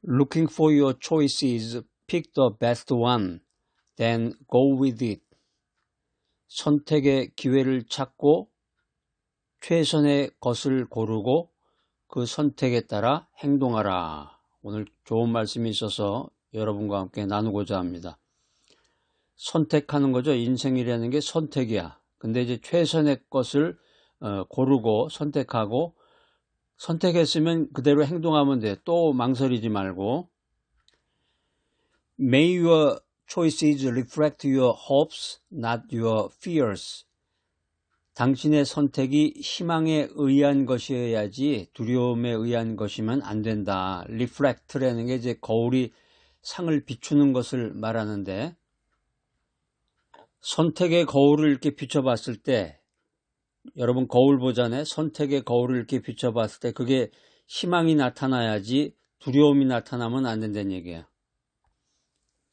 Looking for your choices, pick the best one, then go with it. 선택의 기회를 찾고 최선의 것을 고르고 그 선택에 따라 행동하라. 오늘 좋은 말씀이 있어서 여러분과 함께 나누고자 합니다. 선택하는 거죠. 인생이라는 게 선택이야. 근데 이제 최선의 것을 고르고 선택하고 선택했으면 그대로 행동하면 돼. 또 망설이지 말고. May your choices reflect your hopes, not your fears. 당신의 선택이 희망에 의한 것이어야지 두려움에 의한 것이면 안 된다. Reflect라는 게 이제 거울이 상을 비추는 것을 말하는데 선택의 거울을 이렇게 비춰봤을 때 여러분 거울 보잖아요. 선택의 거울을 이렇게 비춰봤을 때 그게 희망이 나타나야지 두려움이 나타나면 안 된다는 얘기예요.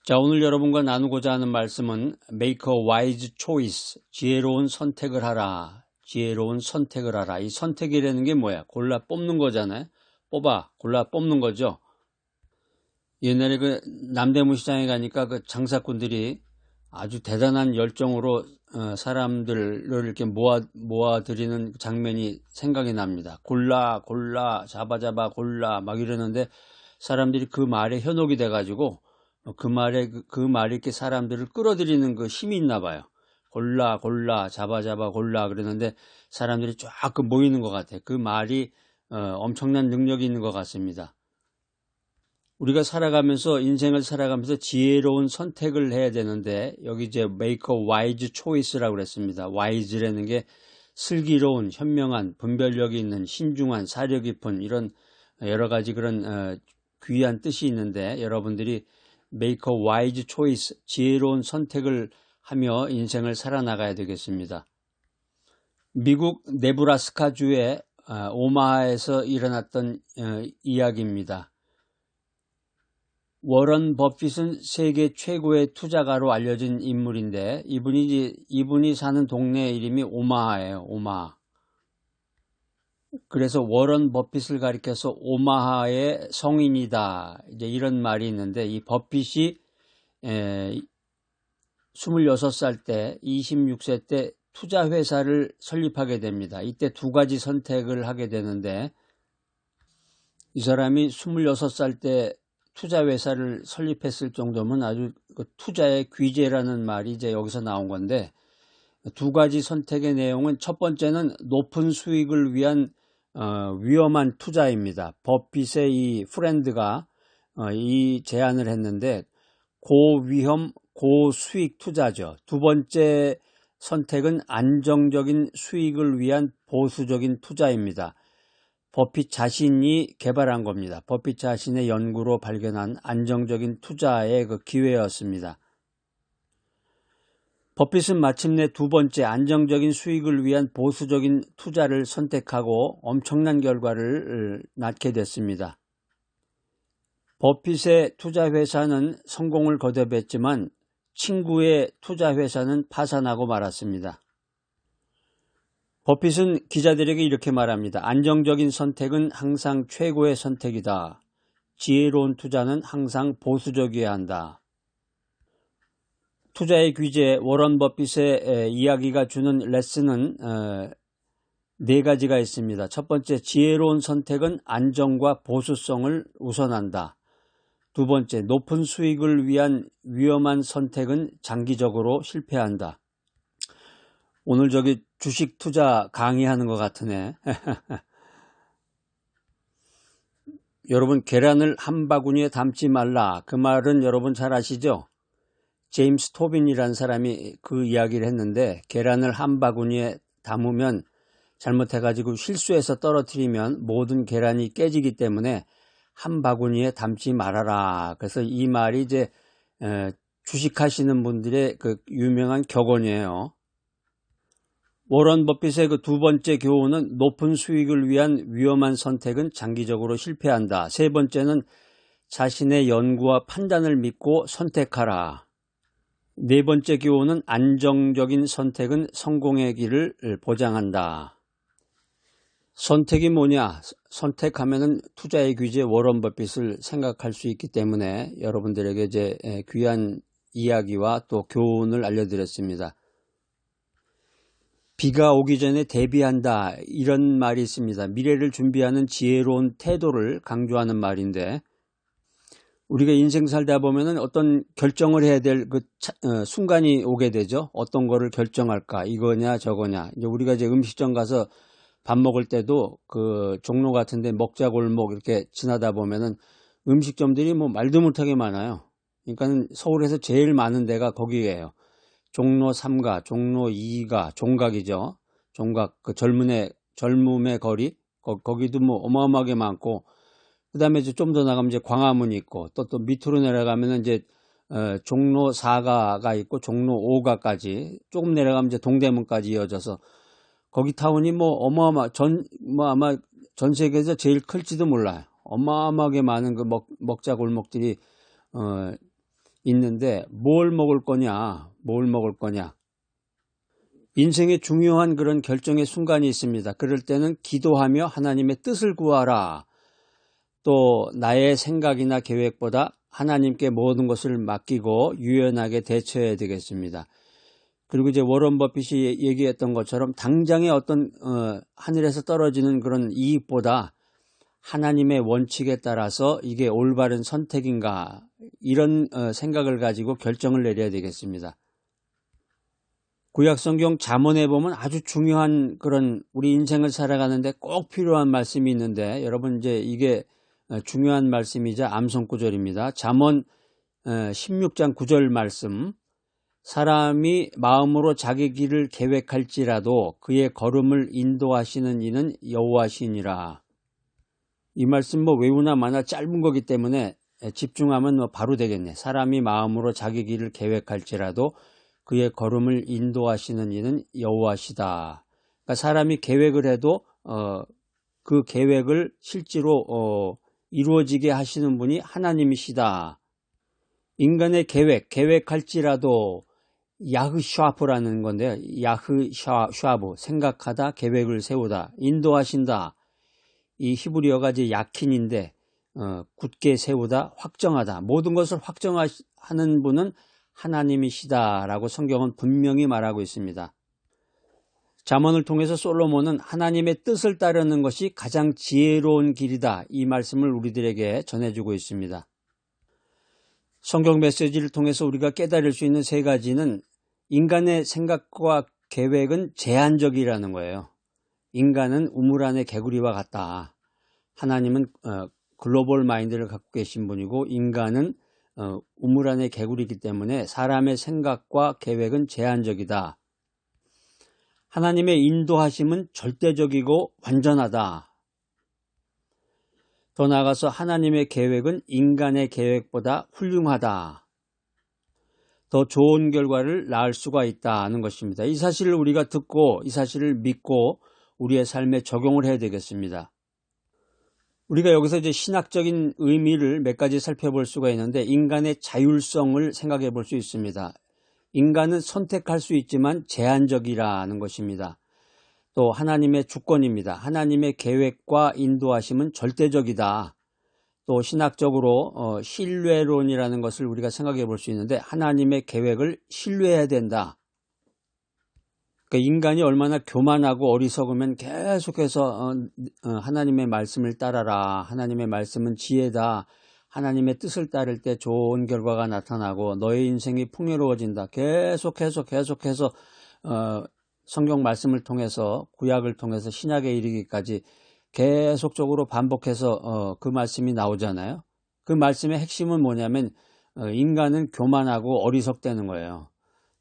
자, 오늘 여러분과 나누고자 하는 말씀은 Make a wise choice, 지혜로운 선택을 하라. 지혜로운 선택을 하라. 이 선택이라는 게 뭐야? 골라 뽑는 거잖아요. 골라 뽑는 거죠. 옛날에 그 남대문 시장에 가니까 그 장사꾼들이 아주 대단한 열정으로 사람들을 이렇게 모아들이는 장면이 생각이 납니다. 골라 잡아 골라 막 이러는데 사람들이 그 말에 현혹이 돼가지고 그 말이 이렇게 사람들을 끌어들이는 그 힘이 있나 봐요. 골라 잡아 골라 그러는데 사람들이 쫙 모이는 것 같아요. 그 말이 엄청난 능력이 있는 것 같습니다. 우리가 인생을 살아가면서 지혜로운 선택을 해야 되는데 여기 이제 make a wise choice라고 그랬습니다. wise라는 게 슬기로운, 현명한, 분별력이 있는, 신중한, 사려 깊은 이런 여러 가지 그런 귀한 뜻이 있는데 여러분들이 make a wise choice, 지혜로운 선택을 하며 인생을 살아나가야 되겠습니다. 미국 네브라스카주의 오마하에서 일어났던 이야기입니다. 워런 버핏은 세계 최고의 투자가로 알려진 인물인데 이분이 사는 동네 이름이 오마하예요. 오마하. 그래서 워런 버핏을 가리켜서 오마하의 성인이다. 이제 이런 말이 있는데 이 버핏이 26살 때 26세 때 투자 회사를 설립하게 됩니다. 이때 두 가지 선택을 하게 되는데 이 사람이 26살 때 투자 회사를 설립했을 정도면 아주 그 투자의 귀재라는 말이 이제 여기서 나온 건데 두 가지 선택의 내용은 첫 번째는 높은 수익을 위한 위험한 투자입니다. 버핏의 이 프렌드가 이 제안을 했는데 고위험 고수익 투자죠. 두 번째 선택은 안정적인 수익을 위한 보수적인 투자입니다. 버핏 자신이 개발한 겁니다. 버핏 자신의 연구로 발견한 안정적인 투자의 그 기회였습니다. 버핏은 마침내 두 번째 안정적인 수익을 위한 보수적인 투자를 선택하고 엄청난 결과를 낳게 됐습니다. 버핏의 투자 회사는 성공을 거듭했지만 친구의 투자 회사는 파산하고 말았습니다. 버핏은 기자들에게 이렇게 말합니다. 안정적인 선택은 항상 최고의 선택이다. 지혜로운 투자는 항상 보수적이어야 한다. 투자의 귀재 워런 버핏의 이야기가 주는 레슨은 네 가지가 있습니다. 첫 번째, 지혜로운 선택은 안정과 보수성을 우선한다. 두 번째, 높은 수익을 위한 위험한 선택은 장기적으로 실패한다. 오늘 저기 주식 투자 강의하는 것 같으네. 여러분, 계란을 한 바구니에 담지 말라. 그 말은 여러분 잘 아시죠? 제임스 토빈이라는 사람이 그 이야기를 했는데 계란을 한 바구니에 담으면 잘못해가지고 실수해서 떨어뜨리면 모든 계란이 깨지기 때문에 한 바구니에 담지 말아라. 그래서 이 말이 이제 주식하시는 분들의 그 유명한 격언이에요. 워런 버핏의 그 두 번째 교훈은 높은 수익을 위한 위험한 선택은 장기적으로 실패한다. 세 번째는 자신의 연구와 판단을 믿고 선택하라. 네 번째 교훈은 안정적인 선택은 성공의 길을 보장한다. 선택이 뭐냐? 선택하면은 투자의 귀재 워런 버핏을 생각할 수 있기 때문에 여러분들에게 이제 귀한 이야기와 또 교훈을 알려드렸습니다. 비가 오기 전에 대비한다, 이런 말이 있습니다. 미래를 준비하는 지혜로운 태도를 강조하는 말인데, 우리가 인생 살다 보면은 어떤 결정을 해야 될 그 순간이 오게 되죠. 어떤 거를 결정할까? 이거냐 저거냐. 이제 우리가 이제 음식점 가서 밥 먹을 때도 그 종로 같은데 먹자골목 이렇게 지나다 보면은 음식점들이 뭐 말도 못하게 많아요. 그러니까 서울에서 제일 많은 데가 거기예요. 종로 3가, 종로 2가, 종각이죠. 종각, 그 젊음의 거리, 거기도 뭐 어마어마하게 많고, 그 다음에 이제 좀 더 나가면 이제 광화문이 있고, 또 밑으로 내려가면은 이제, 종로 4가가 있고, 종로 5가까지, 조금 내려가면 이제 동대문까지 이어져서, 거기 타운이 뭐 아마 전 세계에서 제일 클지도 몰라요. 어마어마하게 많은 그 먹자 골목들이, 있는데, 뭘 먹을 거냐. 인생의 중요한 그런 결정의 순간이 있습니다. 그럴 때는 기도하며 하나님의 뜻을 구하라. 또 나의 생각이나 계획보다 하나님께 모든 것을 맡기고 유연하게 대처해야 되겠습니다. 그리고 이제 워런 버핏이 얘기했던 것처럼 당장의 어떤 하늘에서 떨어지는 그런 이익보다 하나님의 원칙에 따라서 이게 올바른 선택인가, 이런 생각을 가지고 결정을 내려야 되겠습니다. 구약성경 잠언에 보면 아주 중요한 그런 우리 인생을 살아가는데 꼭 필요한 말씀이 있는데, 여러분 이제 이게 중요한 말씀이자 암송구절입니다. 잠언 16장 9절 말씀. 사람이 마음으로 자기 길을 계획할지라도 그의 걸음을 인도하시는 이는 여호와시니라. 이 말씀 뭐 외우나 마나 짧은 거기 때문에 집중하면 뭐 바로 되겠네. 사람이 마음으로 자기 길을 계획할지라도 그의 걸음을 인도하시는 이는 여호와시다. 그러니까 사람이 계획을 해도 그 계획을 실제로 이루어지게 하시는 분이 하나님이시다. 인간의 계획할지라도 야흐샤프라는 건데요. 야흐샤프, 생각하다, 계획을 세우다, 인도하신다. 이 히브리어가 이제 야킨인데 굳게 세우다, 확정하다. 모든 것을 확정하는 분은 하나님이시다라고 성경은 분명히 말하고 있습니다. 잠언을 통해서 솔로몬은 하나님의 뜻을 따르는 것이 가장 지혜로운 길이다, 이 말씀을 우리들에게 전해주고 있습니다. 성경 메시지를 통해서 우리가 깨달을 수 있는 세 가지는, 인간의 생각과 계획은 제한적이라는 거예요. 인간은 우물 안의 개구리와 같다. 하나님은 글로벌 마인드를 갖고 계신 분이고, 인간은 우물 안의 개구리이기 때문에 사람의 생각과 계획은 제한적이다. 하나님의 인도하심은 절대적이고 완전하다. 더 나아가서 하나님의 계획은 인간의 계획보다 훌륭하다. 더 좋은 결과를 낳을 수가 있다는 것입니다. 이 사실을 우리가 듣고 이 사실을 믿고 우리의 삶에 적용을 해야 되겠습니다. 우리가 여기서 이제 신학적인 의미를 몇 가지 살펴볼 수가 있는데, 인간의 자율성을 생각해 볼 수 있습니다. 인간은 선택할 수 있지만 제한적이라는 것입니다. 또 하나님의 주권입니다. 하나님의 계획과 인도하심은 절대적이다. 또 신학적으로 신뢰론이라는 것을 우리가 생각해 볼 수 있는데, 하나님의 계획을 신뢰해야 된다. 그러니까 인간이 얼마나 교만하고 어리석으면 계속해서 하나님의 말씀을 따라라. 하나님의 말씀은 지혜다. 하나님의 뜻을 따를 때 좋은 결과가 나타나고 너의 인생이 풍요로워진다. 계속해서 성경 말씀을 통해서, 구약을 통해서 신약에 이르기까지 계속적으로 반복해서 그 말씀이 나오잖아요. 그 말씀의 핵심은 뭐냐면 인간은 교만하고 어리석다는 거예요.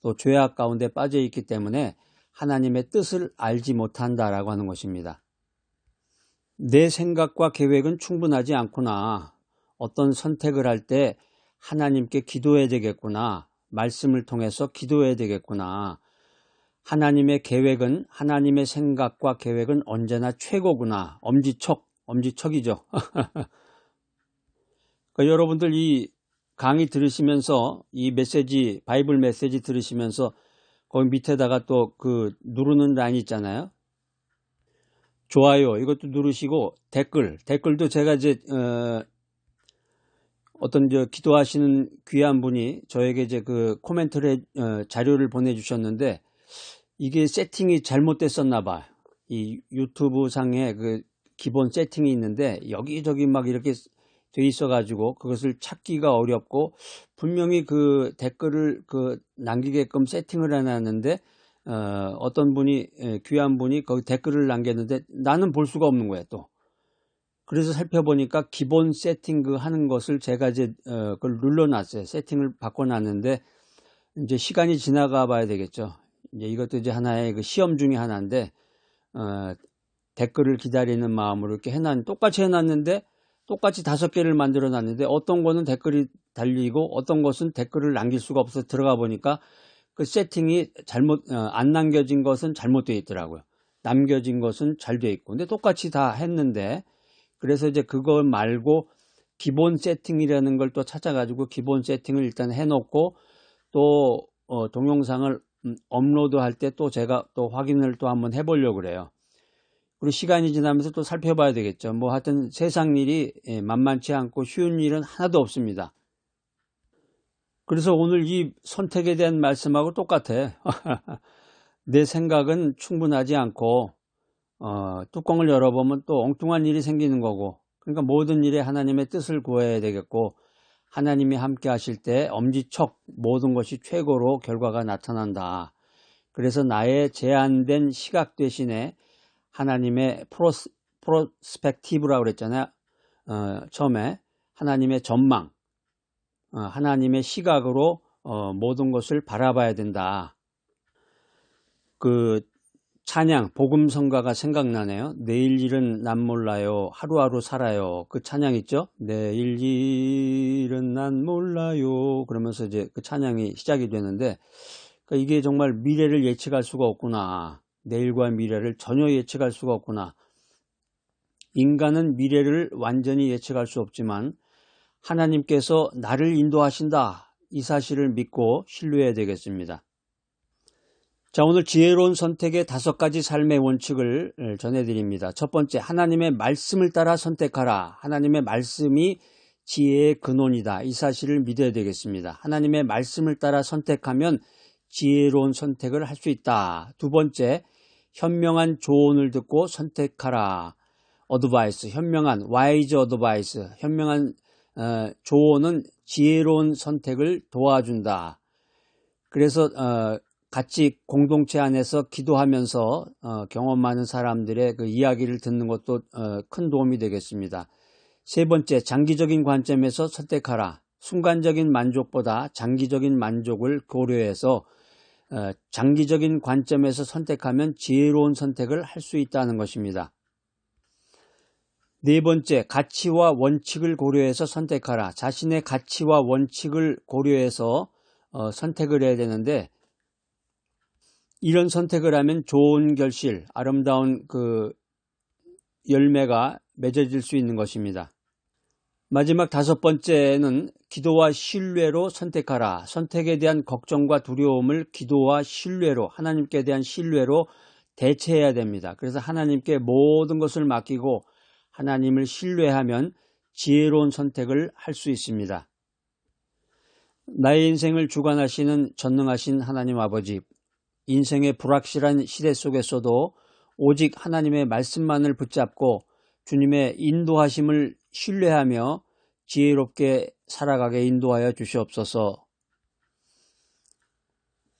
또 죄악 가운데 빠져 있기 때문에 하나님의 뜻을 알지 못한다라고 하는 것입니다. 내 생각과 계획은 충분하지 않구나. 어떤 선택을 할 때 하나님께 기도해야 되겠구나. 말씀을 통해서 기도해야 되겠구나. 하나님의 계획은, 하나님의 생각과 계획은 언제나 최고구나. 엄지척이죠. 그러니까 여러분들 이 강의 들으시면서, 이 메시지, 바이블 메시지 들으시면서 거기 밑에다가 또 그 누르는 라인 있잖아요. 좋아요 이것도 누르시고 댓글도 제가 이제 어떤 기도하시는 귀한 분이 저에게 이제 그 코멘트를 자료를 보내주셨는데 이게 세팅이 잘못됐었나 봐. 이 유튜브 상에 그 기본 세팅이 있는데 여기저기 막 이렇게 돼 있어 가지고 그것을 찾기가 어렵고 분명히 그 댓글을 남기게끔 세팅을 해놨는데 어떤 분이 귀한 분이 거기 댓글을 남겼는데 나는 볼 수가 없는 거야 또. 그래서 살펴보니까 기본 세팅 하는 것을 제가 이제 그걸 눌러놨어요. 세팅을 바꿔놨는데 이제 시간이 지나가 봐야 되겠죠. 이제 이것도 이제 하나의 그 시험 중에 하나인데 댓글을 기다리는 마음으로 이렇게 똑같이 해놨는데 똑같이 5개를 만들어 놨는데 어떤 거는 댓글이 달리고 어떤 것은 댓글을 남길 수가 없어서 들어가 보니까 그 세팅이 안 남겨진 것은 잘못되어 있더라고요. 남겨진 것은 잘 되어 있고 근데 똑같이 다 했는데 그래서 이제 그거 말고 기본 세팅이라는 걸 또 찾아가지고 기본 세팅을 일단 해놓고 또 동영상을 업로드할 때 또 제가 또 확인을 또 한번 해보려고 그래요. 그리고 시간이 지나면서 또 살펴봐야 되겠죠. 뭐 하여튼 세상 일이 만만치 않고 쉬운 일은 하나도 없습니다. 그래서 오늘 이 선택에 대한 말씀하고 똑같아. 내 생각은 충분하지 않고 뚜껑을 열어보면 또 엉뚱한 일이 생기는 거고 그러니까 모든 일에 하나님의 뜻을 구해야 되겠고 하나님이 함께 하실 때 엄지척 모든 것이 최고로 결과가 나타난다. 그래서 나의 제한된 시각 대신에 하나님의 프로스펙티브라고 그랬잖아요. 처음에 하나님의 전망, 하나님의 시각으로 모든 것을 바라봐야 된다. 그 찬양, 복음성가가 생각나네요. 내일 일은 난 몰라요. 하루하루 살아요. 그 찬양 있죠? 내일 일은 난 몰라요. 그러면서 이제 그 찬양이 시작이 되는데 그러니까 이게 정말 미래를 예측할 수가 없구나. 내일과 미래를 전혀 예측할 수가 없구나. 인간은 미래를 완전히 예측할 수 없지만 하나님께서 나를 인도하신다. 이 사실을 믿고 신뢰해야 되겠습니다. 자, 오늘 지혜로운 선택의 5가지 삶의 원칙을 전해드립니다. 첫 번째, 하나님의 말씀을 따라 선택하라. 하나님의 말씀이 지혜의 근원이다. 이 사실을 믿어야 되겠습니다. 하나님의 말씀을 따라 선택하면 지혜로운 선택을 할 수 있다. 두 번째, 현명한 조언을 듣고 선택하라. 어드바이스, 현명한 와이즈 어드바이스, 현명한 조언은 지혜로운 선택을 도와준다. 그래서 같이 공동체 안에서 기도하면서 경험 많은 사람들의 그 이야기를 듣는 것도 큰 도움이 되겠습니다. 세 번째, 장기적인 관점에서 선택하라. 순간적인 만족보다 장기적인 만족을 고려해서 장기적인 관점에서 선택하면 지혜로운 선택을 할 수 있다는 것입니다. 네 번째, 가치와 원칙을 고려해서 선택하라. 자신의 가치와 원칙을 고려해서 선택을 해야 되는데 이런 선택을 하면 좋은 결실, 아름다운 그 열매가 맺어질 수 있는 것입니다. 마지막 5번째는 기도와 신뢰로 선택하라. 선택에 대한 걱정과 두려움을 기도와 신뢰로, 하나님께 대한 신뢰로 대체해야 됩니다. 그래서 하나님께 모든 것을 맡기고 하나님을 신뢰하면 지혜로운 선택을 할 수 있습니다. 나의 인생을 주관하시는 전능하신 하나님 아버지, 인생의 불확실한 시대 속에서도 오직 하나님의 말씀만을 붙잡고 주님의 인도하심을 신뢰하며 지혜롭게 살아가게 인도하여 주시옵소서.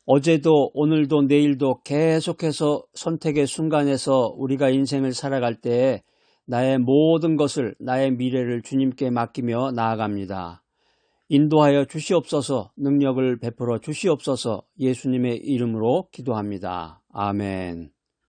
어제도 오늘도 내일도 계속해서 선택의 순간에서 우리가 인생을 살아갈 때에 나의 모든 것을, 나의 미래를 주님께 맡기며 나아갑니다. 인도하여 주시옵소서. 능력을 베풀어 주시옵소서. 예수님의 이름으로 기도합니다. 아멘.